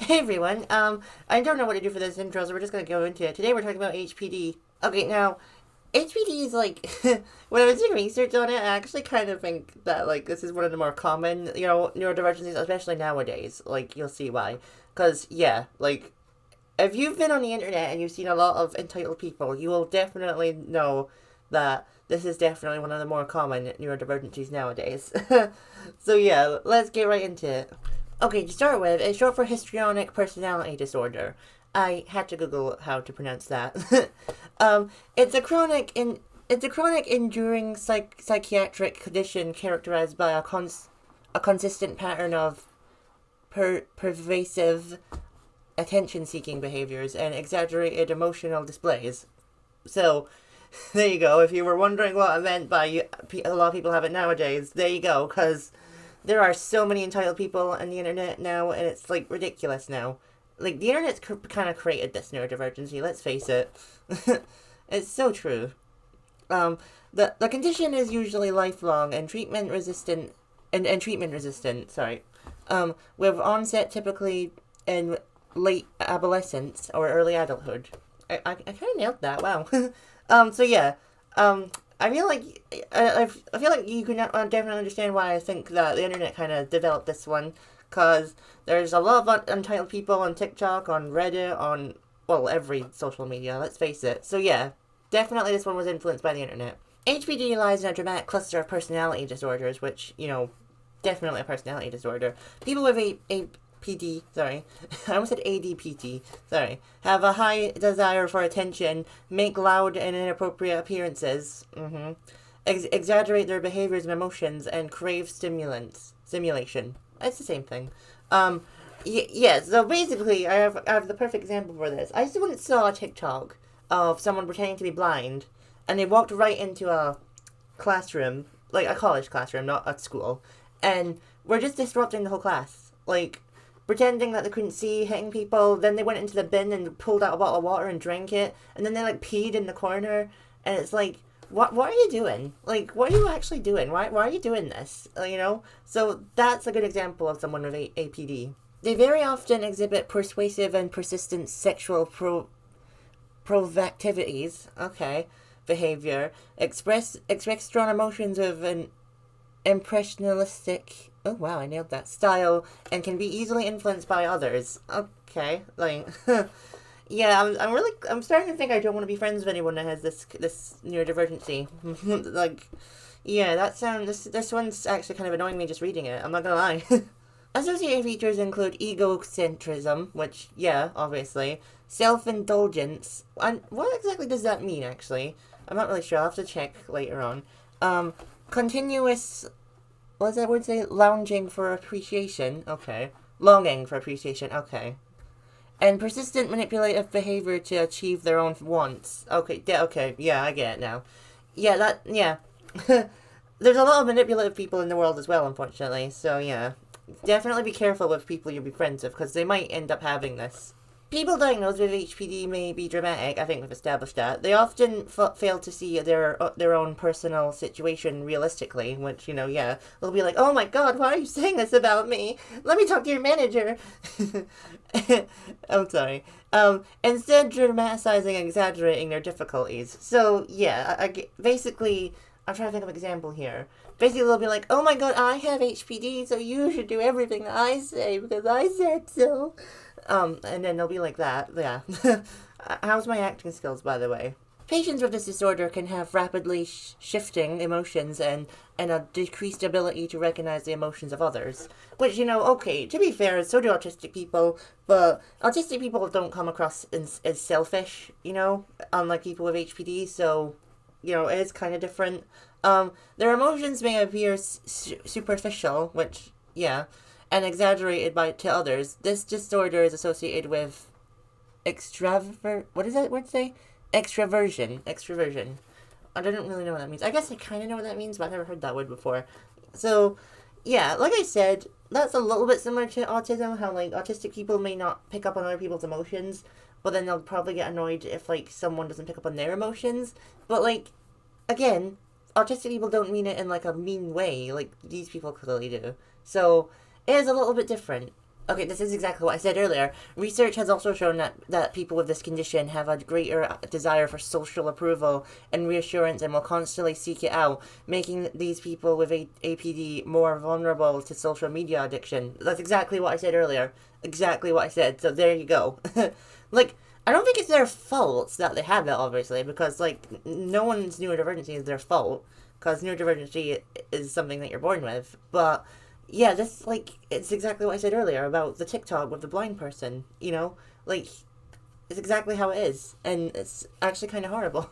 Hey everyone, I don't know what to do for this intro, so we're just gonna go into it. Today we're talking about HPD. Okay, now, HPD is like, when I was doing research on it, I actually kind of think that, like, this is one of the more common, neurodivergencies, especially nowadays. Like, you'll see why. Because, yeah, like, if you've been on the internet and you've seen a lot of entitled people, you will definitely know that this is definitely one of the more common neurodivergencies nowadays. So yeah, let's get right into it. Okay, to start with, it's short for histrionic personality disorder. I had to Google how to pronounce that. um, it's a chronic in it's a chronic enduring psychiatric condition characterized by a consistent pattern of pervasive attention-seeking behaviors and exaggerated emotional displays. So, there you go. If you were wondering what I meant by a lot of people have it nowadays, there you go. Because there are so many entitled people on the internet now, and it's like ridiculous now. Like the internet's kind of created this neurodivergency. Let's face it. It's so true. The condition is usually lifelong and treatment resistant, and treatment resistant. Sorry, with onset typically in late adolescence or early adulthood. I kind of nailed that. Wow. So yeah. I feel like I feel like you can definitely understand why I think that the internet kind of developed this one, cause there's a lot of untitled people on TikTok, on Reddit, on well every social media. Let's face it. So yeah, definitely this one was influenced by the internet. HPD lies in a dramatic cluster of personality disorders, which definitely a personality disorder. People with APD, sorry, I almost said ADPT, sorry, have a high desire for attention, make loud and inappropriate appearances, exaggerate their behaviors and emotions, and crave stimulation. It's the same thing. Yeah, so basically, I have the perfect example for this. I just once saw a TikTok of someone pretending to be blind, and they walked right into a classroom, like a college classroom, not a school, and were just disrupting the whole class. Like, pretending that they couldn't see, hitting people. Then they went into the bin and pulled out a bottle of water and drank it. And then they like peed in the corner. And it's like, what are you doing? Like, what are you actually doing? Why are you doing this? So that's a good example of someone with APD. They very often exhibit persuasive and persistent sexual provocativities. Okay, behavior. Express strong emotions of an impressionistic, oh wow, I nailed that, style, and can be easily influenced by others. Okay, like, yeah, I'm starting to think I don't want to be friends with anyone that has this neurodivergency. Like, yeah, this one's actually kind of annoying me just reading it. I'm not gonna lie. Associated features include egocentrism, which, yeah, obviously, self-indulgence, and what exactly does that mean, actually? I'm not really sure, I'll have to check later on. Continuous, what does that word say? Lounging for appreciation, okay. Longing for appreciation, okay. And persistent manipulative behavior to achieve their own wants. Okay, yeah, I get it now. Yeah. There's a lot of manipulative people in the world as well, unfortunately, so yeah. Definitely be careful with people you'll be friends with, because they might end up having this. People diagnosed with HPD may be dramatic. I think we've established that. They often fail to see their own personal situation realistically, which, yeah. They'll be like, oh my god, why are you saying this about me? Let me talk to your manager. I'm sorry. Instead, dramatizing and exaggerating their difficulties. So, yeah, basically, I'm trying to think of an example here. Basically, they'll be like, oh my god, I have HPD, so you should do everything I say because I said so. And then they'll be like that, yeah. How's my acting skills, by the way? Patients with this disorder can have rapidly shifting emotions and a decreased ability to recognize the emotions of others. Which, okay, to be fair, so do autistic people, but autistic people don't come across as selfish, unlike people with HPD, so, it is kind of different. Their emotions may appear superficial, which, yeah, and exaggerated to others. This disorder is associated with what does that word say? Extraversion. I don't really know what that means. I guess I kind of know what that means, but I've never heard that word before. So, yeah, like I said, that's a little bit similar to autism, how, like, autistic people may not pick up on other people's emotions, but then they'll probably get annoyed if, like, someone doesn't pick up on their emotions. But, like, again, autistic people don't mean it in, like, a mean way, like these people clearly do. So, it is a little bit different. Okay, this is exactly what I said earlier. Research has also shown that people with this condition have a greater desire for social approval and reassurance and will constantly seek it out, making these people with APD more vulnerable to social media addiction. That's exactly what I said earlier. Exactly what I said. So there you go. Like, I don't think it's their fault that they have it, obviously, because, like, no one's neurodivergency is their fault, because neurodivergency is something that you're born with, but yeah, this, like, it's exactly what I said earlier about the TikTok with the blind person, you know? Like, it's exactly how it is, and it's actually kind of horrible.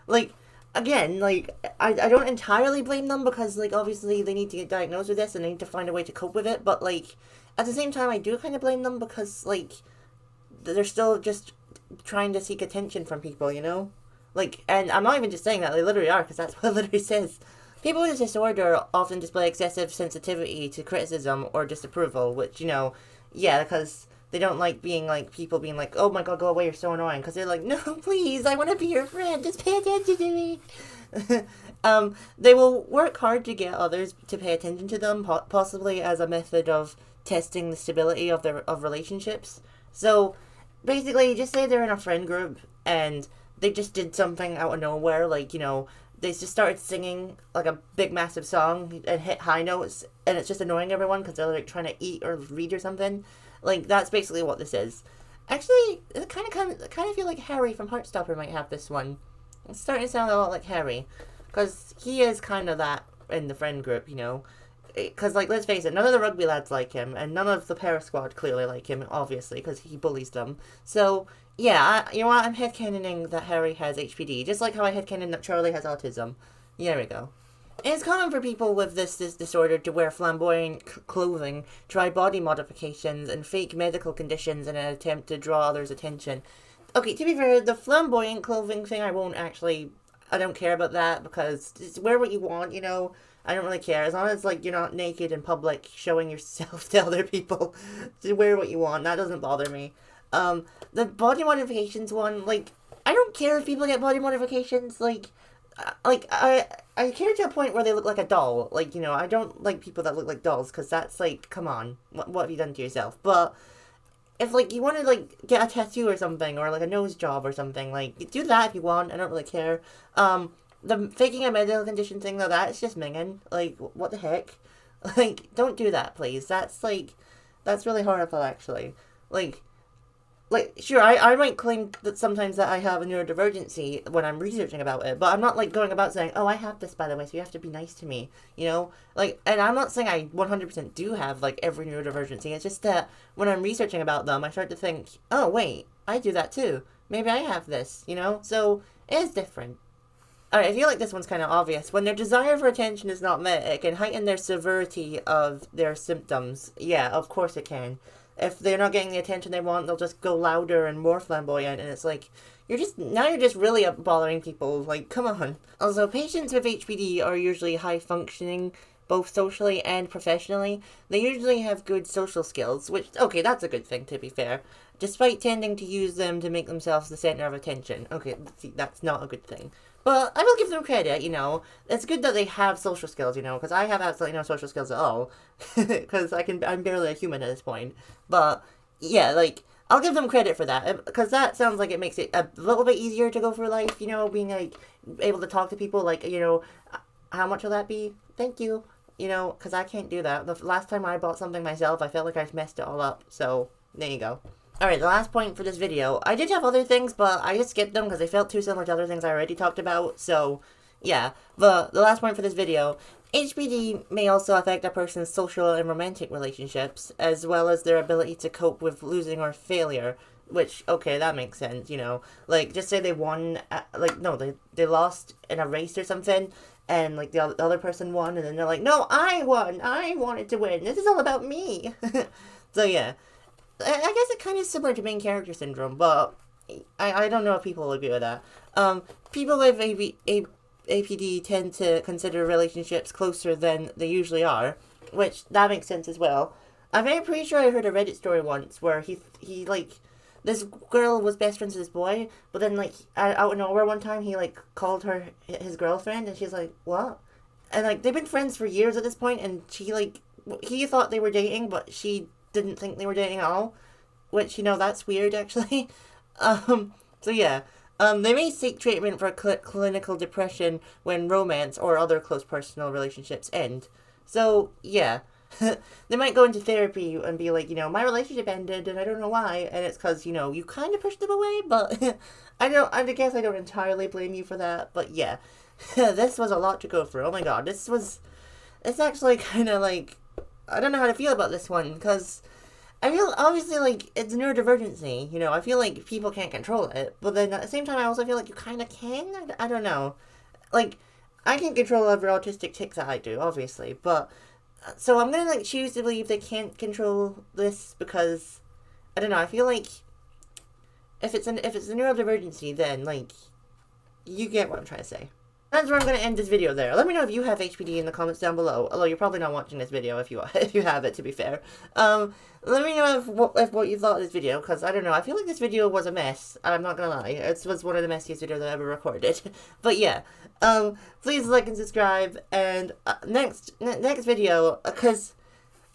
Like, again, like, I don't entirely blame them because, like, obviously they need to get diagnosed with this and they need to find a way to cope with it, but, like, at the same time, I do kind of blame them because, like, they're still just trying to seek attention from people, you know? Like, and I'm not even just saying that, they literally are, because that's what it literally says. People with this disorder often display excessive sensitivity to criticism or disapproval, which, you know, yeah, because they don't like being, like, people being like, oh my god, go away, you're so annoying, because they're like, no, please, I want to be your friend, just pay attention to me. They will work hard to get others to pay attention to them, possibly as a method of testing the stability of relationships. So, basically, just say they're in a friend group, and they just did something out of nowhere, like, you know, they just started singing like a big massive song and hit high notes, and it's just annoying everyone because they're like trying to eat or read or something. Like, that's basically what this is. Actually, it kind of feel like Harry from Heartstopper might have this one. It's starting to sound a lot like Harry, because he is kind of that in the friend group, you know. Because, like, let's face it, none of the rugby lads like him, and none of the para squad clearly like him, obviously, because he bullies them. So, yeah, you know what, I'm headcanoning that Harry has HPD, just like how I headcanon that Charlie has autism. There we go. It's common for people with this disorder to wear flamboyant clothing, try body modifications, and fake medical conditions in an attempt to draw others' attention. Okay, to be fair, the flamboyant clothing thing, I don't care about that, because just wear what you want, you know? I don't really care. As long as, like, you're not naked in public showing yourself to other people. Just wear what you want. That doesn't bother me. The body modifications one, like, I don't care if people get body modifications. Like, I care to a point where they look like a doll. Like, you know, I don't like people that look like dolls, because that's, like, come on. What have you done to yourself? But if, like, you want to, like, get a tattoo or something, or, like, a nose job or something, like, do that if you want. I don't really care. The faking a medical condition thing, though, that's just minging. Like, what the heck? Like, don't do that, please. That's really horrible, actually. Like, sure, I might claim that sometimes that I have a neurodivergency when I'm researching about it, but I'm not, like, going about saying, oh, I have this, by the way, so you have to be nice to me, you know? Like, and I'm not saying I 100% do have, like, every neurodivergency. It's just that when I'm researching about them, I start to think, oh, wait, I do that, too. Maybe I have this, you know? So, it is different. Alright, I feel like this one's kind of obvious. When their desire for attention is not met, it can heighten their severity of their symptoms. Yeah, of course it can. If they're not getting the attention they want, they'll just go louder and more flamboyant, and it's like, you're just really bothering people. Like, come on. Also, patients with HPD are usually high functioning, both socially and professionally. They usually have good social skills, which, okay, that's a good thing, to be fair, despite tending to use them to make themselves the center of attention. Okay, see, that's not a good thing. But I will give them credit, you know. It's good that they have social skills, you know, because I have absolutely no social skills at all. Because I'm barely a human at this point. But, yeah, like, I'll give them credit for that. Because that sounds like it makes it a little bit easier to go through life, you know, being, like, able to talk to people, like, you know, how much will that be? Thank you. You know, because I can't do that. The last time I bought something myself, I felt like I messed it all up. So, there you go. Alright, the last point for this video. I did have other things, but I just skipped them because they felt too similar to other things I already talked about, so, yeah. The last point for this video. HPD may also affect a person's social and romantic relationships, as well as their ability to cope with losing or failure, which, okay, that makes sense, you know. Like, just say they won, they lost in a race or something, and, like, the other person won, and then they're like, no, I won! I wanted to win! This is all about me! So, yeah. I guess it kind of similar to main character syndrome, but I don't know if people will agree with that. People with APD tend to consider relationships closer than they usually are, which, that makes sense as well. I'm pretty sure I heard a Reddit story once where he like, this girl was best friends with this boy, but then, like, out of nowhere one time, he, like, called her his girlfriend, and she's like, what? And, like, they've been friends for years at this point, and she, like, he thought they were dating, but she didn't think they were dating at all, which, you know, that's weird, actually. So yeah. They may seek treatment for clinical depression when romance or other close personal relationships end. So, yeah. They might go into therapy and be like, you know, my relationship ended and I don't know why, and it's because, you know, you kind of pushed them away, but I guess I don't entirely blame you for that, but yeah. This was a lot to go through. Oh my god, it's actually kind of like, I don't know how to feel about this one, because I feel, obviously, like, it's neurodivergency, you know, I feel like people can't control it, but then at the same time, I also feel like you kind of can, I don't know. Like, I can't control every autistic tick that I do, obviously, but, so I'm gonna, like, choose to believe they can't control this, because, I don't know, I feel like, if it's a neurodivergency, then, like, you get what I'm trying to say. That's where I'm going to end this video there. Let me know if you have HPD in the comments down below. Although you're probably not watching this video if you have it, to be fair. Let me know if what you thought of this video, because I don't know. I feel like this video was a mess. I'm not going to lie. It was one of the messiest videos I've ever recorded. But yeah. Please like and subscribe. And next video, because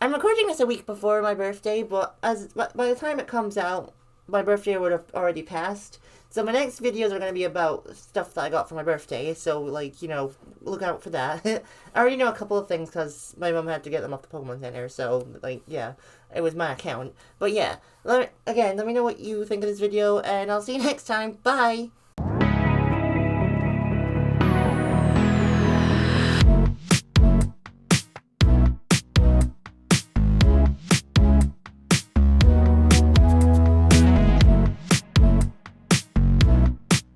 I'm recording this a week before my birthday, but by the time it comes out, my birthday would have already passed. So my next videos are going to be about stuff that I got for my birthday, so, like, you know, look out for that. I already know a couple of things, because my mom had to get them off the Pokemon Center, so, like, yeah, it was my account. But yeah, let me know what you think of this video, and I'll see you next time. Bye!